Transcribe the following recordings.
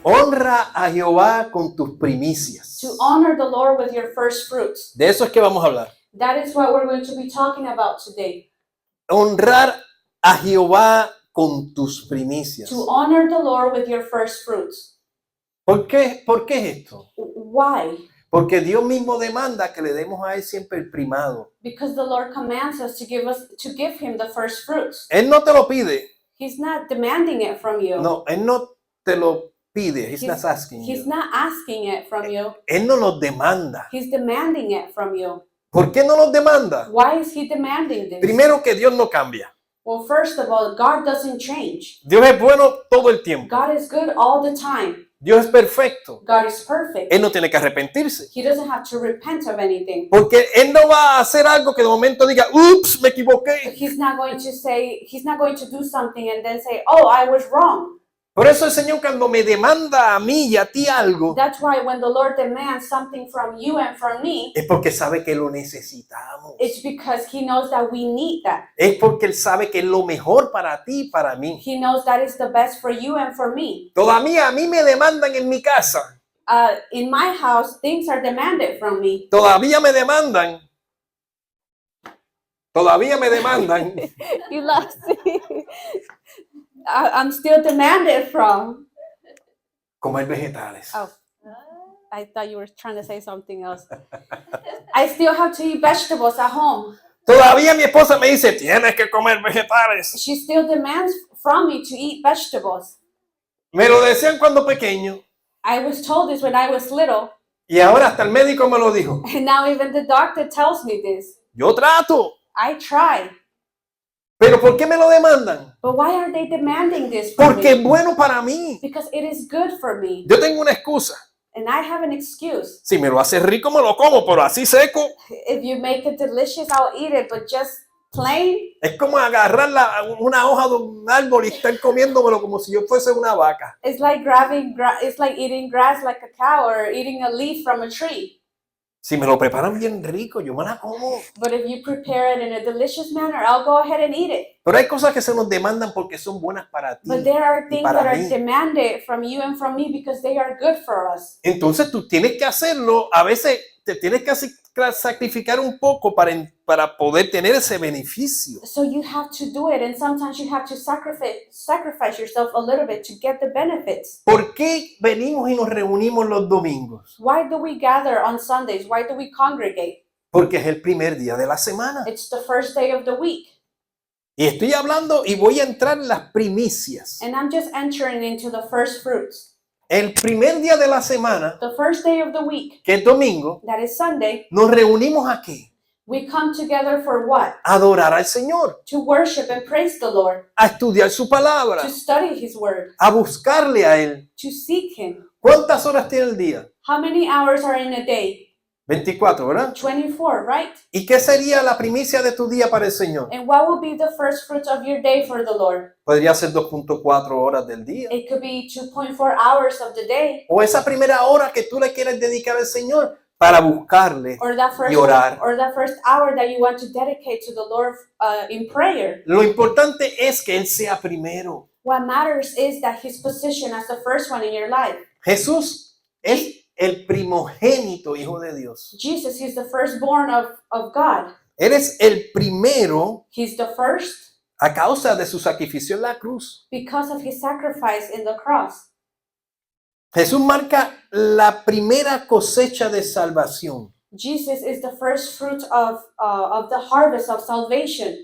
Honra a Jehová con tus primicias. To honor the Lord with your first fruits. De eso es que vamos a hablar. That is what we're going to be talking about today. Honrar a Jehová con tus primicias. To honor the Lord with your first fruits. ¿Por qué es esto? Why? Porque Dios mismo demanda que le demos a Él siempre el primado. Because the Lord commands us to give him the first fruits. Él no te lo pide. He's not demanding it from you. No, Él no te lo pide. He's not asking He's you. not asking it from you. Él no nos demanda. He's demanding it from you. ¿Por qué no nos demanda? Why is he demanding this? Primero, que Dios no cambia. Well, first of all, God doesn't change. Dios es bueno todo el tiempo. God is good all the time. Dios es perfecto. God is perfect. Él no tiene que arrepentirse. He doesn't have to repent of anything. Porque Él no va a hacer algo que de momento diga, ups, me equivoqué. He's not going to do something and then say, oh, I was wrong. Por eso el Señor, cuando me demanda a mí y a ti algo, That's why when the Lord demands something from you and from me, es porque sabe que lo necesitamos. it's because he knows that we need that. Es porque Él sabe que es lo mejor para ti y para mí. He knows that is the best for you and for me. Todavía a mí me demandan en mi casa. In my house, things are demanded from me. Todavía me demandan. Todavía me demandan. You lost. I'm still demanded from. Comer vegetales. Oh, I thought you were trying to say something else. I still have to eat vegetables at home. Todavía mi esposa me dice, tienes que comer vegetales. She still demands from me to eat vegetables. Me lo decían cuando pequeño. I was told this when I was little, Y ahora hasta el médico me lo dijo. and now even the doctor tells me this. Yo trato. I try. ¿Pero por qué me lo demandan? But why are they demanding this from Porque es me? bueno para mí. Because it is good for me. Yo tengo una excusa. And I have an excuse. Si me lo hace rico, me lo como, pero así seco. If you make it delicious, I'll eat it, but just plain, Es como agarrar una hoja de un árbol y estar comiéndomelo como si yo fuese una vaca. it's like eating grass like a cow or eating a leaf from a tree. Si me lo preparan bien rico, yo me la como. But if you prepare it in a delicious manner, I'll go ahead and eat it. Pero hay cosas que se nos demandan porque son buenas para ti. But there are y things para that are mí. demanded from you and from me because they are good for us. Entonces tú tienes que hacerlo. A veces te tienes que sacrificar un poco para poder tener ese beneficio. So you have to do it, and sometimes you have to sacrifice yourself a little bit to get the benefits. ¿Por qué venimos y nos reunimos los domingos? Why do we gather on Sundays? Why do we congregate? Porque es el primer día de la semana. It's the first day of the week. Y estoy hablando y voy a entrar en las primicias. And I'm just entering into the first fruits. El primer día de la semana, The first day of the week, que es domingo, that is Sunday, nos reunimos aquí we come together for what? a adorar al Señor, To worship and praise the Lord, a estudiar su palabra, to study His Word, a buscarle a Él. to seek Him. ¿Cuántas horas tiene el día? How many hours are in a day? 24, ¿verdad? 24, right? ¿Y qué sería la primicia de tu día para el Señor? And what will be the first fruits of your day for the Lord? Podría ser 2.4 horas del día. It could be 2.4 hours of the day, O esa primera hora que tú le quieres dedicar al Señor para buscarle or that y orar. first hour that you want to dedicate to the Lord in prayer. Lo importante es que Él sea primero. What matters is that His position as the first one in your life. Jesús es el primogénito Hijo de Dios. Jesus, He's the firstborn of God. Él es el primero He's the first a causa de su sacrificio en la cruz. because of His sacrifice in the cross. Jesús marca la primera cosecha de salvación. Jesus is the first fruit of the harvest of salvation.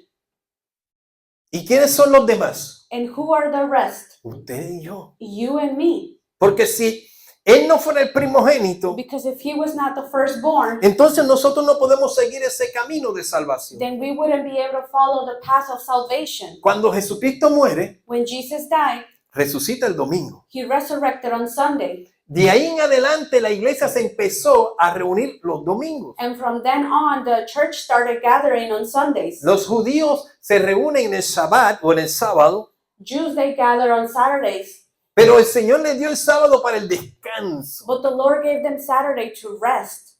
¿Y quiénes son los demás? And who are the rest? Usted y yo. You and me. Porque si Él no fuera el primogénito, Because if He was not the firstborn, entonces nosotros no podemos seguir ese camino de salvación. then we wouldn't be able to follow the path of salvation. Cuando Jesucristo muere, When Jesus died, resucita el domingo. He resurrected on Sunday. De ahí en adelante la iglesia se empezó a reunir los domingos. And from then on, the church started gathering on Sundays. Los judíos se reúnen en el Shabbat o en el sábado, Jews, they gather on Saturdays. pero el Señor les dio el sábado para el descanso. But the Lord gave them Saturday to rest.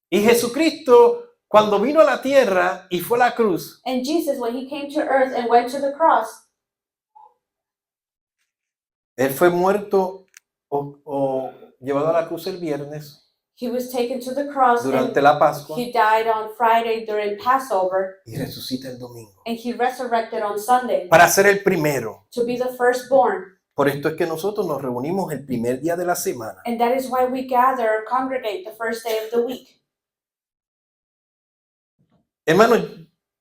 Y Jesucristo, cuando vino a la tierra y fue a la cruz, And Jesus, when He came to earth and went to the cross, Él fue muerto o llevado a la cruz el viernes He was taken to the cross durante and la Pascua he died on Friday during Passover, y resucita el domingo and he resurrected on Sunday para ser el primero. to be the firstborn. Por esto es que nosotros nos reunimos el primer día de la semana. And that is why we gather or congregate the first day of the week. Hermano,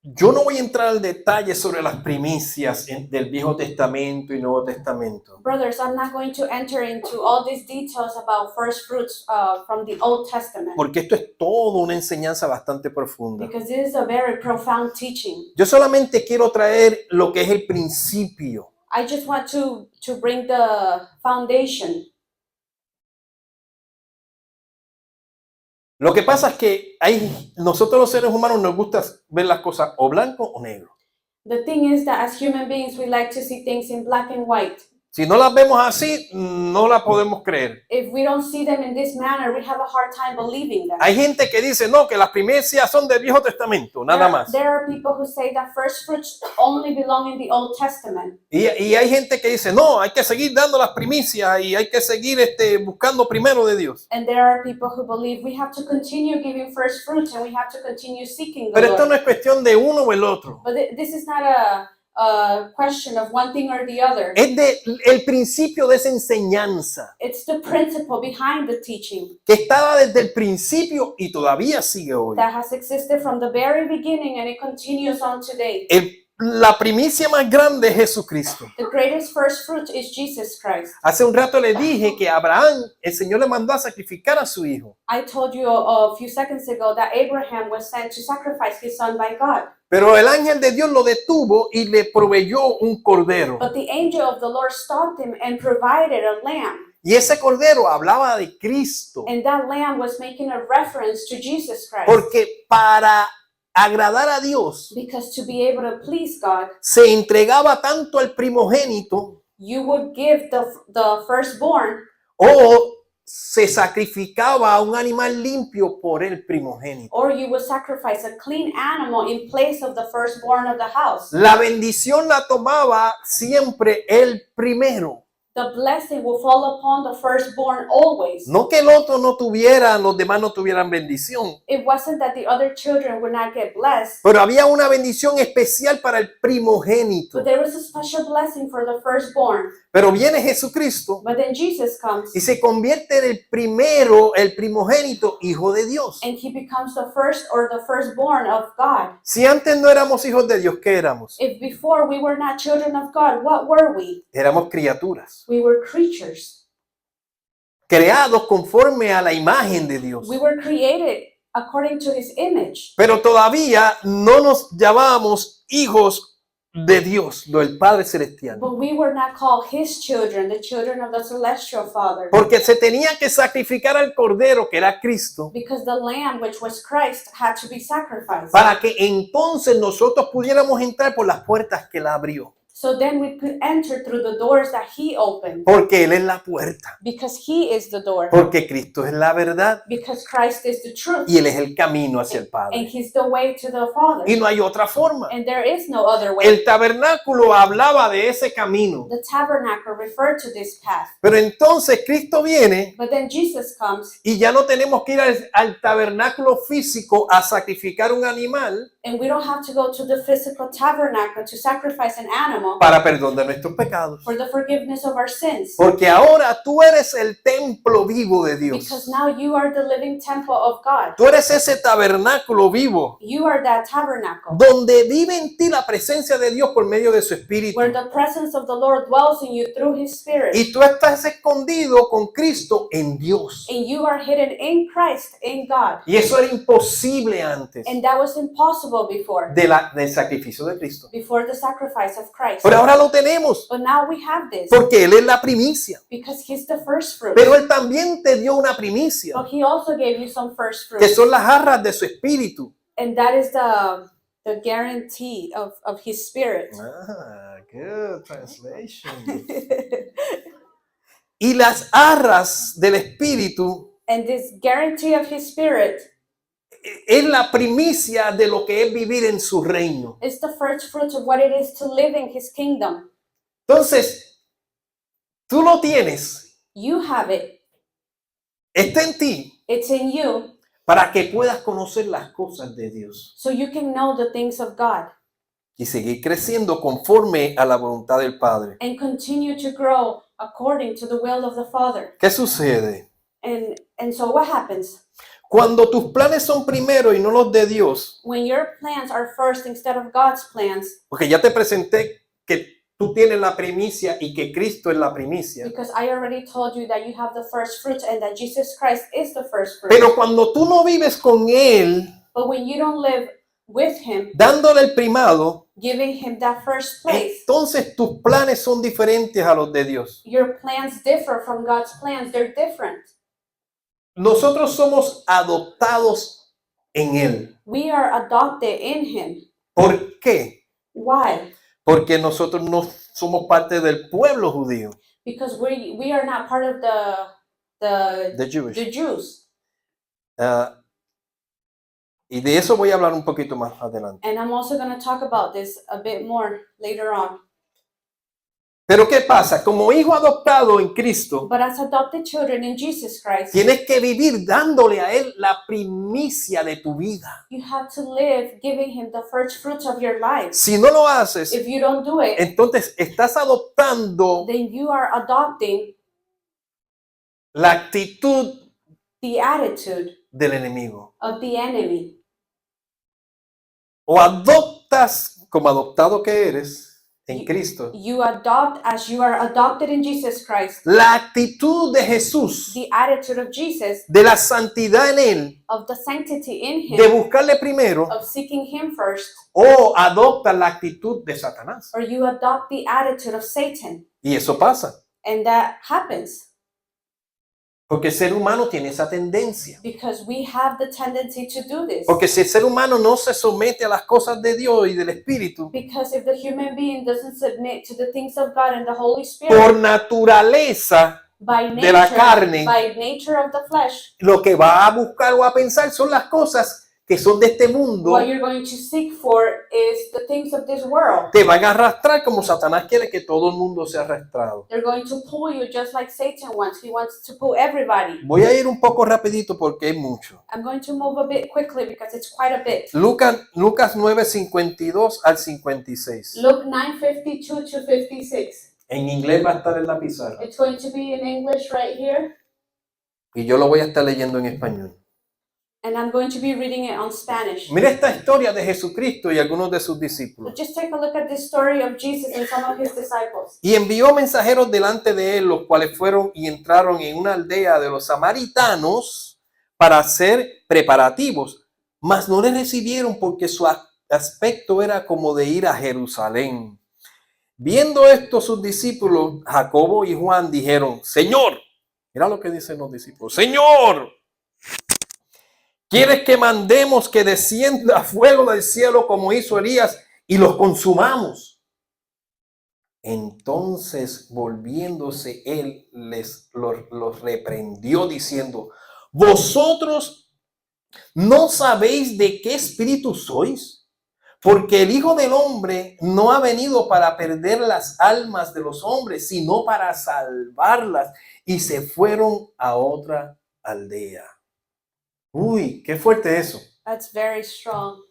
yo no voy a entrar al detalle sobre las primicias del Viejo Testamento y Nuevo Testamento, Brothers, I'm not going to enter into all these details about first fruits from the Old Testament, porque esto es todo una enseñanza bastante profunda. because it is a very profound teaching. Yo solamente quiero traer lo que es el principio. I just want to bring the foundation. Lo que pasa es que nosotros los seres humanos nos gusta ver las cosas o blanco o negro. The thing is that as human beings, we like to see things in black and white. Si no las vemos así, no las podemos creer. If we don't see them in this manner, we have a hard time believing them. Hay gente que dice, no, que las primicias son del Viejo Testamento, nada más. There are people who say that first fruits only belong in the Old Testament. Y hay gente que dice, no, hay que seguir dando las primicias y hay que seguir buscando primero de Dios. And there are people who believe we have to continue giving first fruits and we have to continue seeking the Pero esto Lord. no es cuestión de uno o el otro. But this is not a question of one thing or the other. Es el principio de esa enseñanza It's the principle behind the teaching que estaba desde el principio y todavía sigue hoy. that has existed from the very beginning and it continues on today. La primicia más grande es Jesucristo. The greatest first fruit is Jesus Christ. Hace un rato le dije que a Abraham el Señor le mandó a sacrificar a su hijo. I told you a few seconds ago that Abraham was sent to sacrifice his son by God. Pero el ángel de Dios lo detuvo y le proveyó un cordero. But the angel of the Lord stopped him and provided a lamb. Y ese cordero hablaba de Cristo. And that lamb was making a reference to Jesus Christ. Porque para agradar a Dios Because to be able to please God, se entregaba tanto al primogénito you would give the firstborn, o se sacrificaba a un animal limpio por el primogénito. or you would sacrifice a clean animal in place of the firstborn of the house. La bendición la tomaba siempre el primero. The blessing will fall upon the firstborn always. No que el otro no tuviera, los demás no tuvieran bendición. It wasn't that the other children would not get blessed, Pero había una bendición especial para el primogénito. but there was a special blessing for the firstborn. Pero viene Jesucristo But then Jesus comes y se convierte en el primero, el primogénito, hijo de Dios. and he becomes the first or the firstborn of God. Si antes no éramos hijos de Dios, ¿qué éramos? If before we were not children of God, what were we? Éramos criaturas, We were creatures. creados conforme a la imagen de Dios. We were created according to his image. Pero todavía no nos llamábamos hijos de Dios, del Padre Celestial. But we were not called his children, the children of the celestial Father. Porque se tenía que sacrificar al cordero, que era Cristo, Because the lamb, which was Christ, had to be sacrificed. para que entonces nosotros pudiéramos entrar por las puertas que él abrió. So then we could enter through the doors that he opened. Porque él es la puerta. Because he is the door. Porque Cristo es la verdad. Because Christ is the truth. Y él es el camino hacia el And Padre. he's the way to the Father. Y no hay otra forma. And there is no other way. El tabernáculo hablaba de ese camino. The tabernacle referred to this path. Pero entonces Cristo viene But then Jesus comes, y ya no tenemos que ir al tabernáculo físico a sacrificar un animal and we don't have to go to the physical tabernacle to sacrifice an animal para perdón de nuestros pecados. for the forgiveness of our sins. Porque ahora tú eres el templo vivo de Dios. Because now you are the living temple of God. Tú eres ese tabernáculo vivo You are that tabernacle donde vive en ti la presencia de Dios por medio de su Espíritu. where the presence of the Lord dwells in you through his Spirit. Y tú estás escondido con Cristo en Dios. And you are hidden in Christ, in God. Y eso era imposible antes And that was impossible before del sacrificio de Cristo. the sacrifice of Christ. Pero ahora lo tenemos But now we have this porque Él es la primicia. because he's the first fruit. Pero Él también te dio una primicia, But he also gave you some first que fruit. son las arras de su Espíritu. And that is the guarantee of his Spirit. Ah, good translation. Y las arras del Espíritu And this guarantee of his Spirit es la primicia de lo que es vivir en su reino. is the first fruit of what it is to live in his kingdom. Entonces, tú lo tienes You have it. Está en ti It's in you, para que puedas conocer las cosas de Dios so you can know the things of God y seguir creciendo conforme a la voluntad del Padre. and continue to grow according to the will of the Father. ¿Qué sucede? And so what happens? Cuando tus planes son primero y no los de Dios, When your plans are first instead of God's plans, porque ya te presenté que tú tienes la primicia y que Cristo es la primicia. because I already told you that you have the first fruits and that Jesus Christ is the first fruit. Pero cuando tú no vives con Él, But when you don't live with Him, dándole el primado, giving Him that first place, entonces tus planes son diferentes a los de Dios. your plans differ from God's plans. They're different. Nosotros somos adoptados en Él. We are adopted in Him. ¿Por qué? Why? Porque nosotros no somos parte del pueblo judío, Because we are not part of the Jewish. the Jews. Y de eso voy a hablar un poquito más adelante. And I'm also going to talk about this a bit more later on. Pero ¿qué pasa? Como hijo adoptado en Cristo, But as adopted children in Jesus Christ, tienes que vivir dándole a Él la primicia de tu vida. you have to live giving Him the first fruits of your life. Si no lo haces, If you don't do it, entonces estás adoptando then you are adopting la actitud the attitude del enemigo. of the enemy. O adoptas como adoptado que eres en Cristo You adopt as you are adopted in Jesus Christ, la actitud de Jesús, the attitude of Jesus, de la santidad en Él, of the sanctity in de Him, buscarle primero, of seeking Him first, o adoptas la actitud de Satanás. or you adopt the attitude of Satan. Y eso pasa, And that happens porque el ser humano tiene esa tendencia. because we have the tendency to do this. Porque si el ser humano no se somete a las cosas de Dios y del Espíritu, Because if the human being doesn't submit to the things of God and the Holy por Spirit, naturaleza, by de la carne, nature of the flesh, lo que va a buscar o a pensar son las cosas que son de este mundo, what you're going to seek for is the things of this world. te van a arrastrar como Satanás quiere que todo el mundo sea arrastrado. They're going to pull you just like Satan wants. He wants to pull everybody. Voy a ir un poco rapidito porque es mucho. I'm going to move a bit quickly because it's quite a bit. Lucas 9, 52 al 56. Luke 9:52 to 56. En inglés va a estar en la pizarra. It's going to be in English right here, Y yo lo voy a estar leyendo en español. and I'm going to be reading it on Spanish. Mira esta historia de Jesucristo y algunos de sus discípulos. Just take a look at this story of Jesus and some of His disciples. Y envió mensajeros delante de él, los cuales fueron y entraron en una aldea de los samaritanos para hacer preparativos, mas no le recibieron porque su aspecto era como de ir a Jerusalén. Viendo esto, sus discípulos, Jacobo y Juan, dijeron: Señor, mira lo que dicen los discípulos, Señor, ¿quieres que mandemos que descienda fuego del cielo como hizo Elías y los consumamos? Entonces, volviéndose él, los reprendió diciendo: ¿Vosotros no sabéis de qué espíritu sois? Porque el Hijo del Hombre no ha venido para perder las almas de los hombres, sino para salvarlas. Y se fueron a otra aldea. Uy, qué fuerte eso. That's very strong.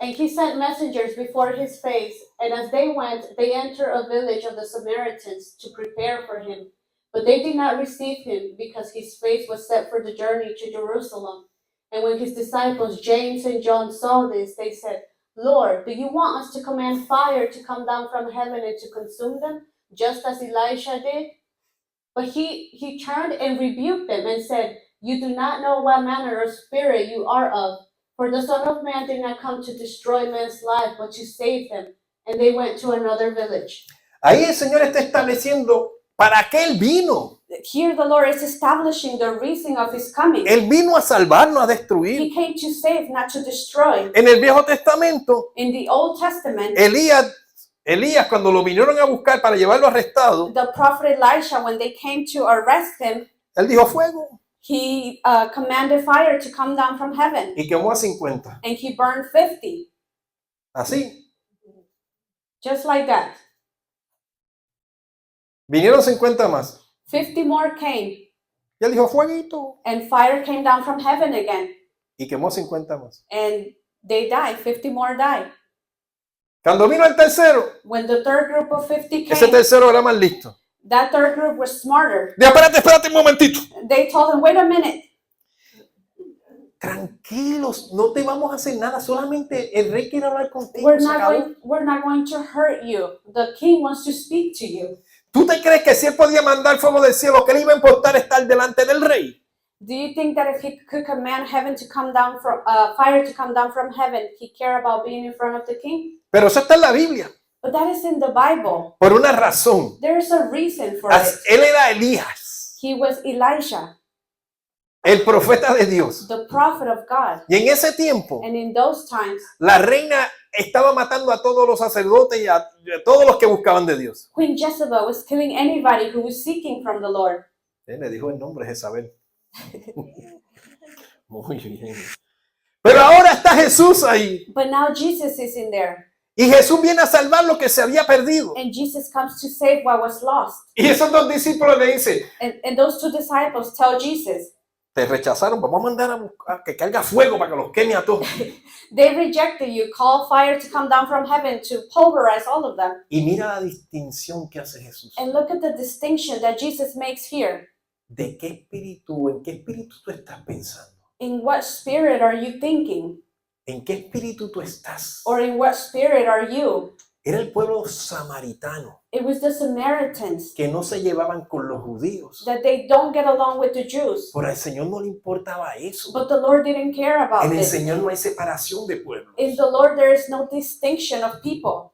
And He sent messengers before His face, and as they went, they entered a village of the Samaritans to prepare for Him. But they did not receive Him, because His face was set for the journey to Jerusalem. And when His disciples James and John saw this, they said, Lord, do you want us to command fire to come down from heaven and to consume them, just as Elisha did? But he turned and rebuked them and said, You do not know what manner of spirit you are of. For the Son of Man did not come to destroy man's life, but to save them. And they went to another village. Ahí el Señor está estableciendo para qué Él vino. Here the Lord is establishing the reason of His coming. Él vino a salvarnos, a destruir. He came to save, not to destroy. En el Viejo Testamento, In the Old Testament, Elías, cuando lo vinieron a buscar para llevarlo arrestado, the prophet Elisha, when they came to arrest him, él dijo fuego he commanded fire to come down from heaven, y quemó a 50. and he burned 50, Así. just like that. Vinieron 50 más. 50 more came, Y él dijo, fueguito. and fire came down from heaven again, Y quemó 50 más. and they died. 50 more died. Cuando vino el tercero, When the third group of 50 ese came, tercero era más listo. that third group was smarter. Dijo, espérate un momentito. They told him, wait a minute. Tranquilos, no te vamos a hacer nada. Solamente el rey quiere hablar contigo. Se acabó. We're not going to hurt you. The king wants to speak to you. ¿Tú te crees que si él podía mandar fuego del cielo, que le iba a importar estar delante del rey? Do you think that if he could command heaven to come down from fire to come down from heaven, he care about being in front of the king? Pero eso está en la Biblia, But that is in the Bible. por una razón. There is a reason for it. Él era Elías, He was Elisha, el profeta de Dios. the prophet of God. Y en ese tiempo, And in those times, la reina estaba matando a todos los sacerdotes y a todos los que buscaban de Dios. Queen Jezebel was killing anybody who was seeking from the Lord. Él le dijo el nombre Jezabel. Muy bien. Pero ahora está Jesús ahí. But now Jesus is in there. Y Jesús viene a salvar lo que se había perdido. And Jesus comes to save what was lost. Y esos dos discípulos le dicen, And those two disciples tell Jesus, te rechazaron, vamos a mandar a buscar que caiga fuego para que los queme a todos. they rejected you. Call fire to come down from heaven to pulverize all of them. Y mira la distinción que hace Jesús. And look at the distinction that Jesus makes here. ¿De qué en qué espíritu tú estás pensando? In what spirit are you thinking? ¿En qué espíritu tú estás? Or in what spirit are you? Era el pueblo samaritano It was the Samaritans que no se llevaban con los judíos. that they don't get along with the Jews. Por el Señor no le importaba eso. But the Lord didn't care about En el this. Señor no hay separación de pueblos. In the Lord there is no distinction of people.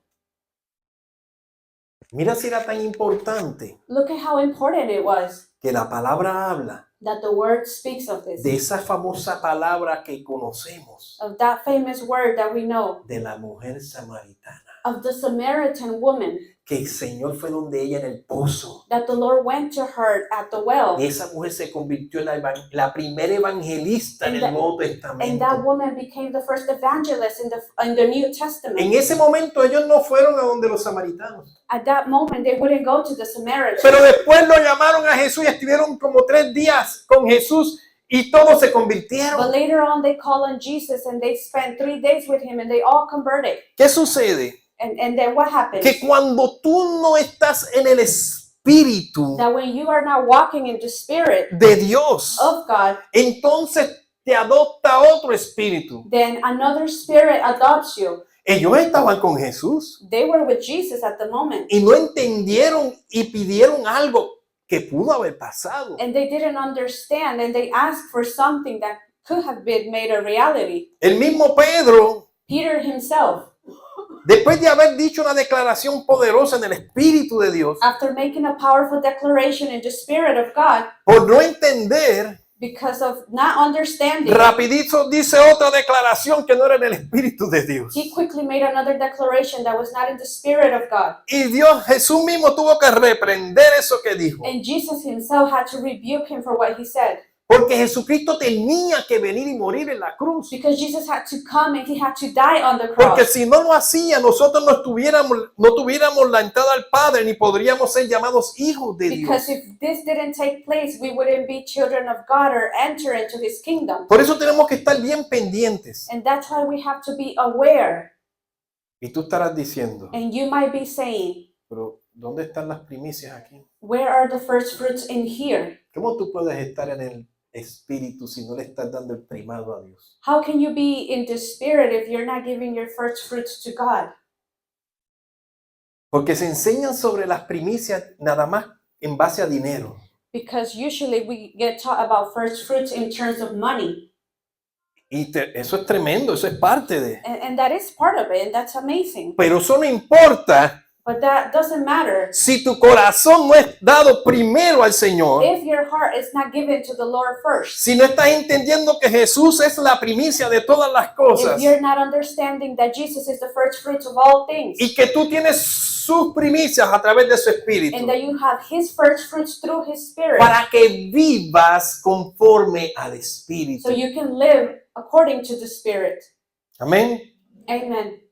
Mira si era tan importante Look at how important it was que la palabra habla that the word speaks of this. de esa famosa palabra que conocemos, Of that famous word that we know. de la mujer samaritana. Of the Samaritan woman. Que el Señor fue donde ella en el pozo. That the Lord went to her at the well. Y esa mujer se convirtió en la primera evangelista en el Nuevo And Testamento. that woman became the first evangelist in the New Testament. En ese momento ellos no fueron a donde los samaritanos. At that moment, they wouldn't go to the Samaritans. Pero después lo llamaron a Jesús y estuvieron como 3 días con Jesús y todos se But convirtieron. later on, they called on Jesus and they spent 3 days with him and they all converted. ¿Qué sucede? And then what happened? Que cuando tú no estás en el espíritu That when you are not walking in the spirit de Dios, of God, entonces te adopta otro espíritu. then another spirit adopts you. Ellos estaban con Jesús They were with Jesus at the moment. y no entendieron y pidieron algo que pudo haber pasado. And they didn't understand and they asked for something that could have been made a reality. El mismo Pedro, Peter himself, después de haber dicho una declaración poderosa en el Espíritu de Dios, after making a powerful declaration in the Spirit of God, por no entender, because of not understanding, rapidito dice otra declaración que no era en el Espíritu de Dios. he quickly made another declaration that was not in the Spirit of God. Y Dios, Jesús mismo tuvo que reprender eso que dijo. And Jesus himself had to rebuke him for what he said. Porque Jesucristo tenía que venir y morir en la cruz. Because Jesus had to come and he had to die on the Porque cross. si no lo hacía, nosotros no tuviéramos la entrada al Padre ni podríamos ser llamados hijos de Dios. Because if this didn't take place, we wouldn't be children of God or enter into his kingdom. Por eso tenemos que estar bien pendientes. And that's why we have to be aware. Y tú estarás diciendo, And you might be saying, pero ¿dónde están las primicias aquí? where are the first fruits in here? ¿Cómo tú puedes estar en el Espíritu si no le estás dando el primado a Dios? How can you be in the Spirit if you're not giving your first fruits to God? Porque se enseñan sobre las primicias nada más en base a dinero. Because usually we get taught about first fruits in terms of money. Y eso es tremendo, eso es parte de. And that is part of it, and that's amazing. Pero eso no importa But that doesn't matter si tu corazón no es dado primero al Señor. if your heart is not given to the Lord first. Si no estás entendiendo que Jesús es la primicia de todas las cosas If you're not understanding that Jesus is the first fruits of all things, y que tú tienes sus primicias a través de su Espíritu and that you have his first fruits through his Spirit, para que vivas conforme al Espíritu. so you can live according to the Spirit. Amén. Amen.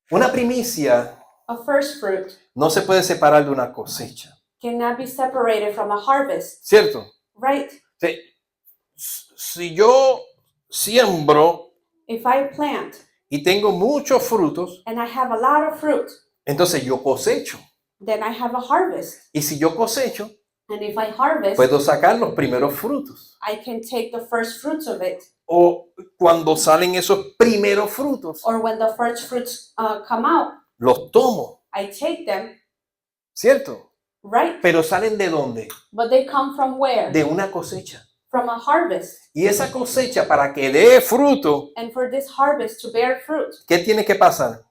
Una primicia A first fruit no se puede separar de una cosecha, cannot be separated from a harvest, ¿cierto? right? Sí. Si yo siembro If I plant y tengo muchos frutos, and I have a lot of fruit, entonces yo cosecho. then I have a harvest. Y si yo cosecho, And if I harvest, puedo sacar los primeros frutos. I can take the first fruits of it. O cuando salen esos primeros frutos, Or when the first fruits come out, los tomo, I take them, ¿cierto? right? Pero salen ¿de dónde? But they come from where? De una cosecha. From a harvest. Y esa cosecha, para que dé fruto, And for this harvest to bear fruit, ¿qué tiene que pasar?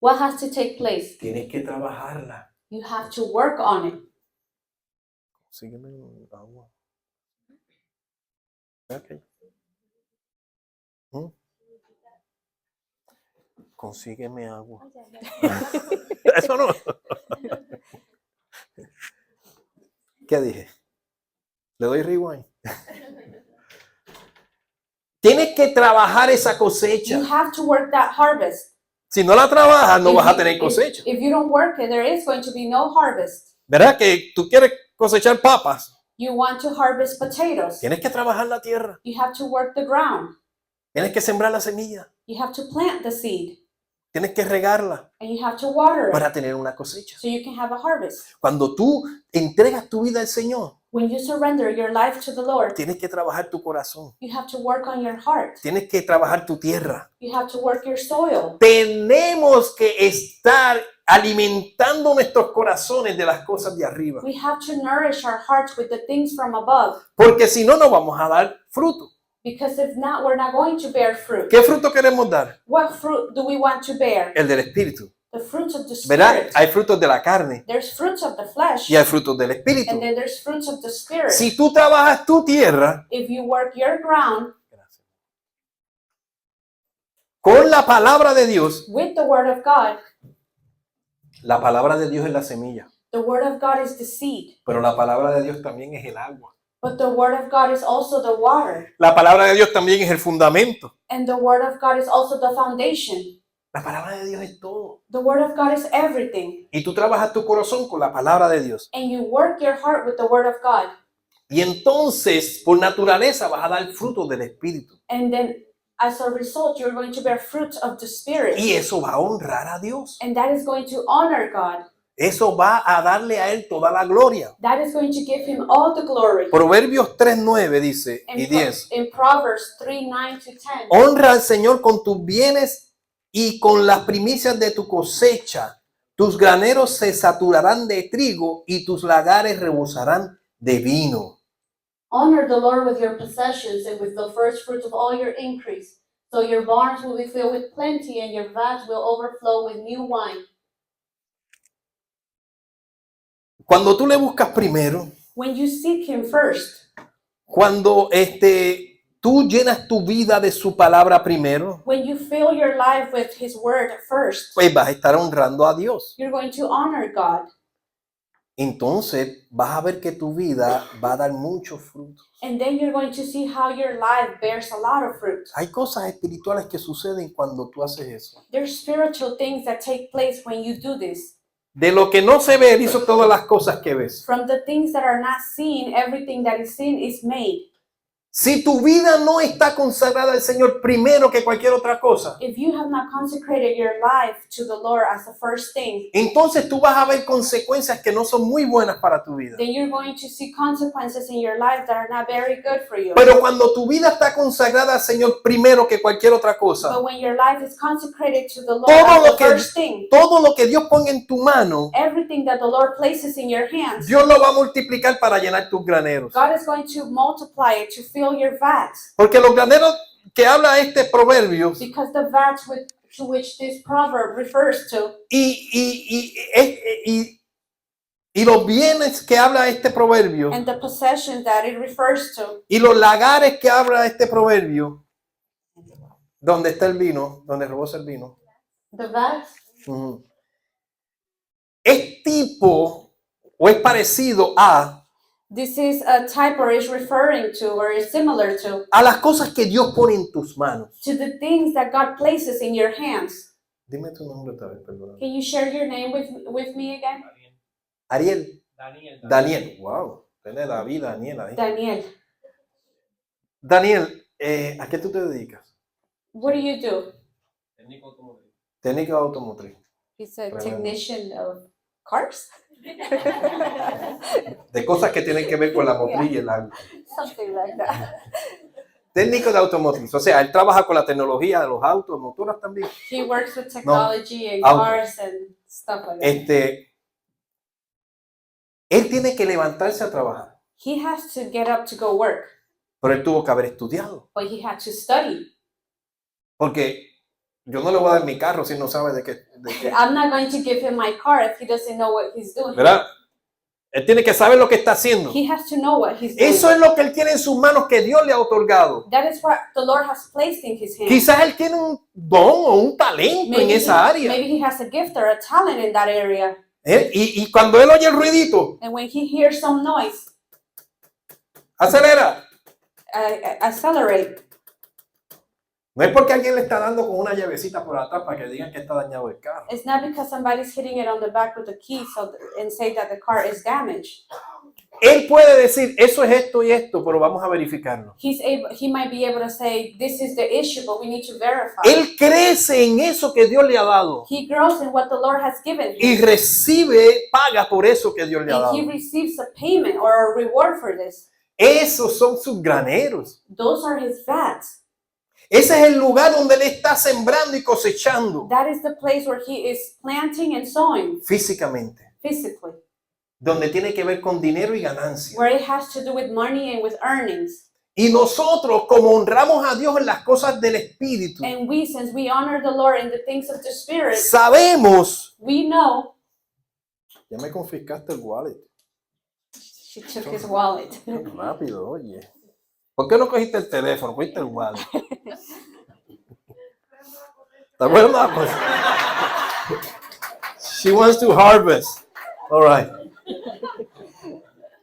what has to take place? Tienes que trabajarla. You have to work on it. Sígueme agua. Okay. Consígueme agua. Eso no. ¿Qué dije? Le doy rewind. Tienes que trabajar esa cosecha. You have to work that harvest. Si no la trabajas, no If vas a you- tener if- cosecha. If you don't work it, there is going to be no harvest. ¿Verdad que tú quieres cosechar papas? You want to harvest potatoes. Tienes que trabajar la tierra. You have to work the ground. Tienes que sembrar la semilla. You have to plant the seed. Tienes que regarla And you have to water it para tener una cosecha. so you can have a harvest. Cuando tú entregas tu vida al Señor, When you surrender your life to the Lord, tienes que trabajar tu corazón. you have to work on your heart. Tienes que trabajar tu tierra. You have to work your soil. Tenemos que estar alimentando nuestros corazones de las cosas de arriba. We have to nourish our hearts with the things from above. Porque si no, no vamos a dar fruto. Because if not, we're not going to bear fruit. ¿Qué fruto queremos dar? What fruit do we want to bear? El del Espíritu. The fruits of the ¿Verdad? Spirit. Hay frutos de la carne There's fruits of the flesh. y hay frutos del Espíritu. And then there's fruits of the Spirit. Si tú trabajas tu tierra If you work your ground con la palabra de Dios, with the Word of God, la palabra de Dios es la semilla, the Word of God is the seed. pero la palabra de Dios también es el agua. But the Word of God is also the water. La palabra de Dios también es el fundamento. And the Word of God is also the foundation. La palabra de Dios es todo. The Word of God is everything. Y tú trabajas tu corazón con la palabra de Dios. And you work your heart with the Word of God. Y entonces, por naturaleza, vas a dar fruto del Espíritu. And then as a result, you're going to bear fruit of the Spirit. Y eso va a honrar a Dios. And that is going to honor God. Eso va a darle a Él toda la gloria. That is going to give Him all the glory. Proverbios 3:9 dice, y 10. In Proverbs 3:9-10. Honra al Señor con tus bienes y con las primicias de tu cosecha. Tus graneros se saturarán de trigo y tus lagares rebosarán de vino. Honor the Lord with your possessions and with the first fruits of all your increase. So your barns will be filled with plenty and your vats will overflow with new wine. Cuando tú le buscas primero, When you seek Him first, cuando tú llenas tu vida de su palabra primero, when you fill your life with His Word first, pues vas a estar honrando a Dios. you're going to honor God. Entonces vas a ver que tu vida va a dar muchos frutos. And then you're going to see how your life bears a lot of fruit. Hay cosas espirituales que suceden cuando tú haces eso. There's spiritual things that take place when you do this. De lo que no se ve, Él hizo todas las cosas que ves. From the things that are not seen, everything that is seen is made. Si tu vida no está consagrada al Señor primero que cualquier otra cosa, If you have not consecrated your life to the Lord as the first thing, entonces tú vas a ver consecuencias que no son muy buenas para tu vida. then you're going to see consequences in your life that are not very good for you. Pero cuando tu vida está consagrada al Señor primero que cualquier otra cosa, But when your life is consecrated to the Lord Todo as lo the que- first thing, todo lo que Dios ponga en tu mano, everything that the Lord places in your hands, Dios lo va a multiplicar para llenar tus graneros. God is going to multiply it to fill your vats. Porque los graneros que habla este proverbio Because the vats to which this proverb refers to, y los bienes que habla este proverbio and the possession that it refers to, y los lagares que habla este proverbio, donde está el vino, donde rebosa el vino, the vats, ujú, es tipo o es parecido this is a type or is referring to or is similar to a las cosas que Dios pone en tus manos. the things that God places in your hands. Dime tu nombre otra vez, perdón. Can you share your name with me again? Ariel. Daniel. Daniel. Wow. Tiene David, Daniel ahí. Daniel. Daniel, ¿a qué tú te dedicas? What do you do? Técnico automotriz. Técnica automotriz. He's a Tremendo. technician of cars? De cosas que tienen que ver con la motriz y el auto. Something like that. Técnico de automotriz. O sea, él trabaja con la tecnología de los autos, motoras también. He works with technology and auto. cars and stuff like that. Él tiene que levantarse a trabajar, He has to get up to go work, pero él tuvo que haber estudiado. but he had to study. Porque yo no le voy a dar mi carro si no sabe de qué. I'm not going to give him my car if he doesn't know what he's doing. ¿Verdad? Él tiene que saber lo que está haciendo. He has to know what he's doing. Eso es lo que él tiene en sus manos que Dios le ha otorgado. That is what the Lord has placed in his hands. Quizás él tiene un don o un talento en esa área. Maybe he has a gift or a talent in that area. Y cuando él oye el ruidito, And when he hears some noise, acelera. accelerate. No es porque alguien le está dando con una llavecita por atrás para que digan que está dañado el carro. It's not because somebody's hitting it on the back with a key and say that the car is damaged. Él puede decir, eso es esto y esto, pero vamos a verificarlo. He might be able to say, this is the issue, but we need to verify. Él crece en eso que Dios le ha dado He grows in what the Lord has given y him. recibe, paga por eso que Dios le ha And dado. he receives a payment or a reward for this. Esos son sus graneros. Those are his vats. Ese es el lugar donde él está sembrando y cosechando That is the place where he is planting and sowing físicamente, physically, donde tiene que ver con dinero y ganancia. where it has to do with money and with earnings. Y nosotros, como honramos a Dios en las cosas del Espíritu, And we, since we honor the Lord in the things of the Spirit, sabemos. we know. Ya me confiscaste el wallet. She took his wallet. Rápido, oye. ¿Por qué no cogiste el teléfono? Cogiste el wallet. ¿Te acuerdas? Pues, she wants to harvest. All right.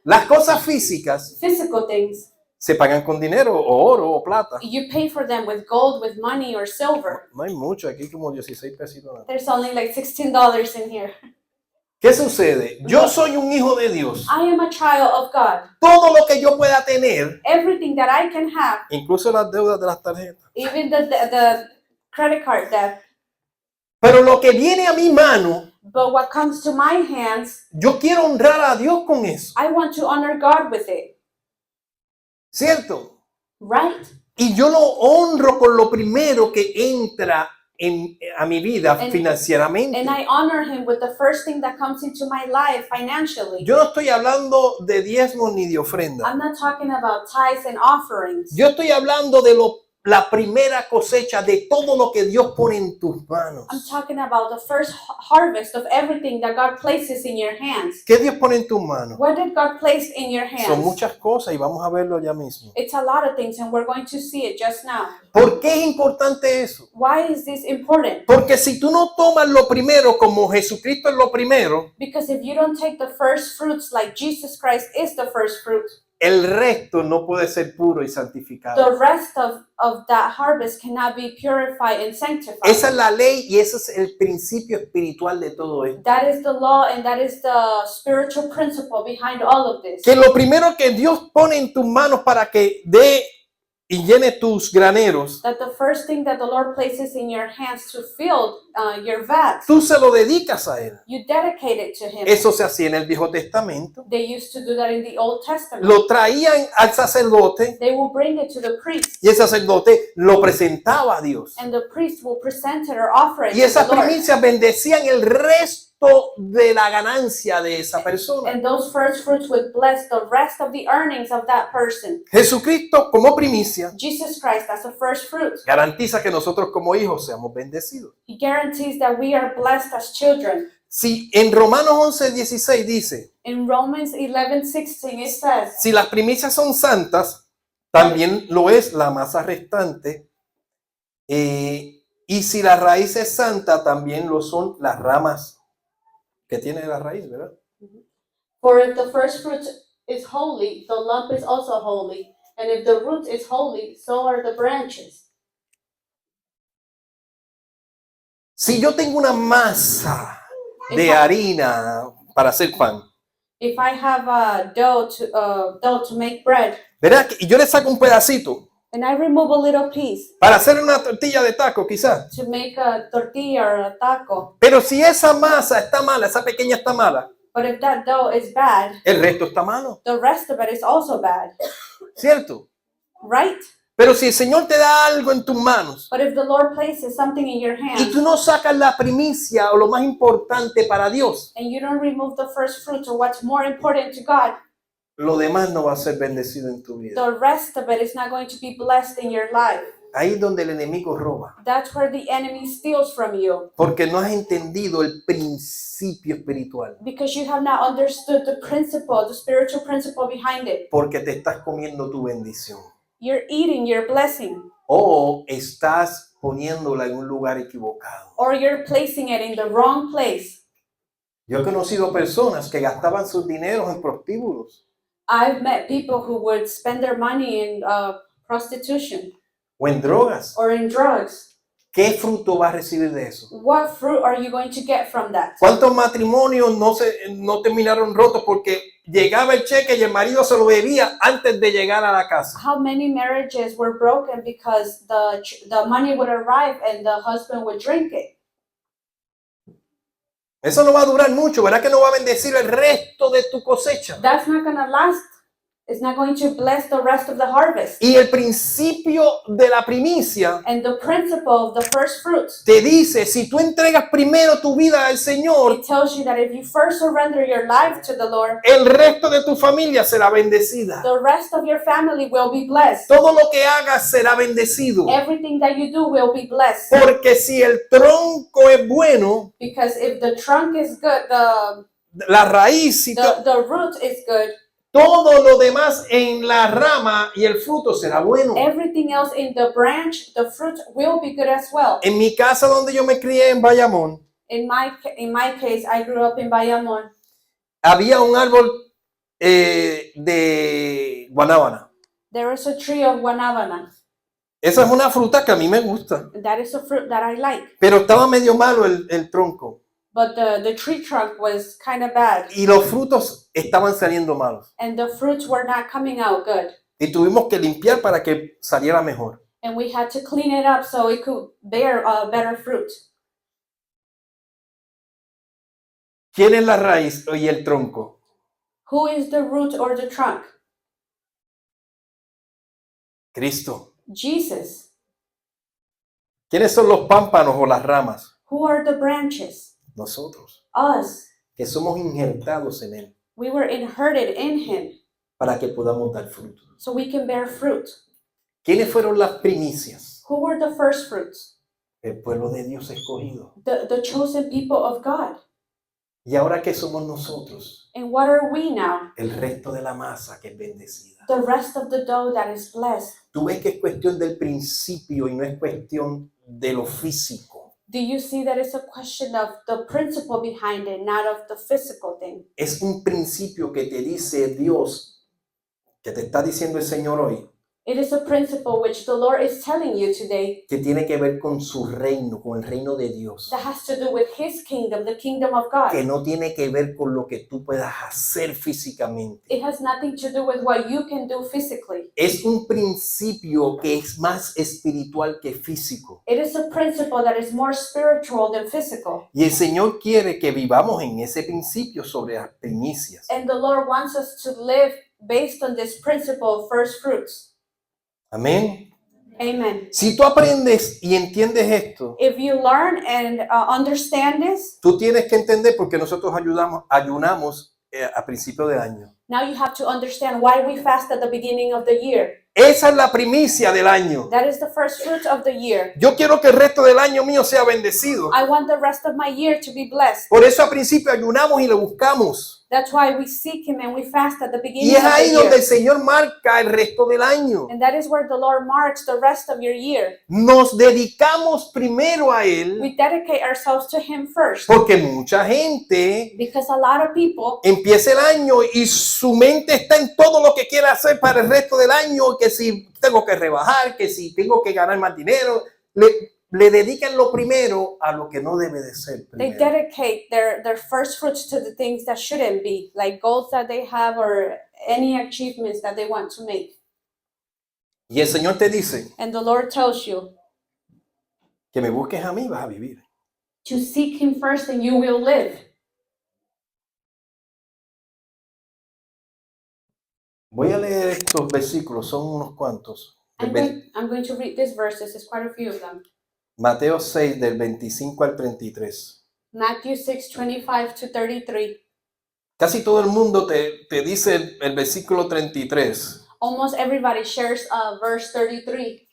Las cosas físicas Physical things, se pagan con dinero, o oro, o plata. you pay for them with gold, with money, or silver. No hay mucho, aquí como 16 pesitos. There's only like $16 in here. ¿Qué sucede? Yo soy un hijo de Dios. I am a child of God. Todo lo que yo pueda tener, Everything that I can have, incluso las deudas de las tarjetas, even the credit card debt, pero lo que viene a mi mano, but what comes to my hands, yo quiero honrar a Dios con eso, I want to honor God with it, ¿cierto? right? Y yo lo honro con lo primero que entra a mi vida financieramente. And I honor him with the first thing that comes into my life financially. Yo no estoy hablando de diezmos ni de ofrenda. I'm not talking about tithes and offerings. Yo estoy hablando de la primera cosecha de todo lo que Dios pone en tus manos. I'm talking about the first harvest of everything that God places in your hands. ¿Qué Dios pone en tus manos? What did God place in your Son hands? muchas cosas y vamos a verlo ya mismo. It's a lot of things, and we're going to see it just now. ¿Por qué es importante eso? Why is this important? Porque si tú no tomas lo primero como Jesucristo es lo primero, Because if you don't take the first fruits like Jesus Christ is the first fruit, el resto no puede ser puro y santificado. the rest of that harvest cannot be purified and sanctified. Esa es la ley y ese es el principio espiritual de todo esto. That is the law, and that is the spiritual principle behind all of this. Que lo primero que Dios pone en tus manos para que dé y llene tus graneros, That the first thing that the Lord places in your hands to fill your vats, tú se lo dedicas a Él. you dedicate it to Him. Eso se hacía en el Viejo Testamento. They used to do that in the Old Testament. Lo traían al sacerdote They will bring it to the priest, y el sacerdote lo presentaba a Dios. and the priest will present it or offer it Y to esas the Lord. primicias bendecían el resto de la ganancia de esa persona. And those first fruits would bless the rest of the earnings of that person. Jesucristo como primicia Jesus Christ as a first fruit. garantiza que nosotros como hijos seamos bendecidos. He guarantees that we are blessed as children. Si en Romanos 11:16 dice, In Romans 11:16 it says, si las primicias son santas, también lo es la masa restante. Y si la raíz es santa, también lo son las ramas que tiene la raíz, ¿verdad? for if the first fruit is holy, the lump is also holy. And if the root is holy, so are the branches. Si yo tengo una masa de harina para hacer pan, If I have a dough to make bread, ¿verdad? Y yo le saco un pedacito and I remove a little piece para hacer una tortilla de taco, quizás. to make a tortilla or a taco. Pero si esa masa está mala, esa pequeña está mala, But if that dough is bad, el resto está malo, the rest of it is also bad, ¿cierto? right? Pero si el Señor te da algo en tus manos But if the Lord places something in your y hand tú no sacas la primicia o lo más importante para Dios, and you don't remove the first fruits or what's more important to God, lo demás no va a ser bendecido en tu vida. the rest of it is not going to be blessed in your life. Ahí es donde el enemigo roba, That's where the enemy steals from you porque no has entendido el principio espiritual, because you have not understood the principle, the spiritual principle behind it. porque te estás comiendo tu bendición You're eating your blessing o estás poniéndola en un lugar equivocado. or you're placing it in the wrong place. Yo he conocido personas que gastaban sus dineros en prostíbulos I've met people who would spend their money in prostitution o en drogas. or in drugs. ¿Qué fruto va a recibir de eso? What fruit are you going to get from that? ¿Cuántos matrimonios no terminaron rotos porque llegaba el cheque y el marido se lo bebía antes de llegar a la casa? How many marriages were broken because the money would arrive and the husband would drink it? Eso no va a durar mucho, ¿verdad? Que no va a bendecir el resto de tu cosecha. That's not going to last. It's not going to bless the rest of the harvest. Y el principio de la primicia And the principle of the first fruits, te dice, si tú entregas primero tu vida al Señor, it tells you that if you first surrender your life to the Lord, el resto de tu familia será bendecida. the rest of your family will be blessed. Todo lo que hagas será bendecido. Everything that you do will be blessed. Porque si el tronco es bueno, Because if the trunk is good, la raíz y the root is good, todo lo demás en la rama y el fruto será bueno. everything else in the branch, the fruit will be good as well. En mi casa donde yo me crié en Bayamón, In my case, I grew up in Bayamón. había un árbol de guanábana. There is a tree of guanabana. Esa es una fruta que a mí me gusta, That is a fruit that I like. pero estaba medio malo el tronco But the tree trunk was kind of bad. y los frutos estaban saliendo malos. And the fruits were not coming out good. Y tuvimos que limpiar para que saliera mejor. And we had to clean it up so it could bear better fruit. ¿Quién es la raíz y el tronco? Who is the root or the trunk? Cristo. Jesus. ¿Quiénes son los pámpanos o las ramas? Who are the branches? Nosotros, Us. que somos injertados en Él We were inherited in him para que podamos dar fruto. so we can bear fruit. ¿Quiénes fueron las primicias? Who were the first fruits? El pueblo de Dios escogido. The chosen people of God. ¿Y ahora qué somos nosotros? And what are we now? El resto de la masa que es bendecida. The rest of the dough that is blessed. Tú ves que es cuestión del principio y no es cuestión de lo físico. Do you see that it's a question of the principle behind it, not of the physical thing? Es un principio que te dice Dios, que te está diciendo el Señor hoy, It is a principle which the Lord is telling you today que tiene que ver con su reino, con el reino de Dios. that has to do with His kingdom, the kingdom of Que God. no tiene que ver con lo que tú puedas hacer físicamente. It has nothing to do with what you can do physically. Es un principio que es más espiritual que físico. It is a principle that is more spiritual than physical. Y el Señor quiere que vivamos en ese principio sobre las primicias. And the Lord wants us to live based on this principle of first fruits. Amén. Amen. Si tú aprendes y entiendes esto, If you learn and understand this, tú tienes que entender porque nosotros ayunamos a principio de año. now you have to understand why we fast at the beginning of the year. Esa es la primicia del año. That is the first fruit of the year. Yo quiero que el resto del año mío sea bendecido. I want the rest of my year to be blessed. Por eso a principio ayunamos y lo buscamos. That's why we seek Him and we fast at the Y beginning es of the ahí donde year. el Señor marca el resto del año. And that is where the Lord marks the rest of your year. Nos dedicamos primero a Él We dedicate ourselves to Him first. porque mucha gente Because a lot of people, empieza el año y su mente está en todo lo que quiere hacer para el resto del año, que si tengo que rebajar, que si tengo que ganar más dinero. le dedican lo primero a lo que no debe de ser They primero. dedicate their first fruits to the things that shouldn't be, like goals that they have or any achievements that they want to make. Y el Señor te dice And the Lord tells you que me busques a mí, vas a vivir. to seek Him first and you will live. Voy a leer estos versículos, son unos cuantos. I'm going to read these verses, there's quite a few of them. Mateo 6, del 25 al 33. Matthew 6:25-33. Casi todo el mundo te dice el versículo 33, Almost everybody shares verse 33,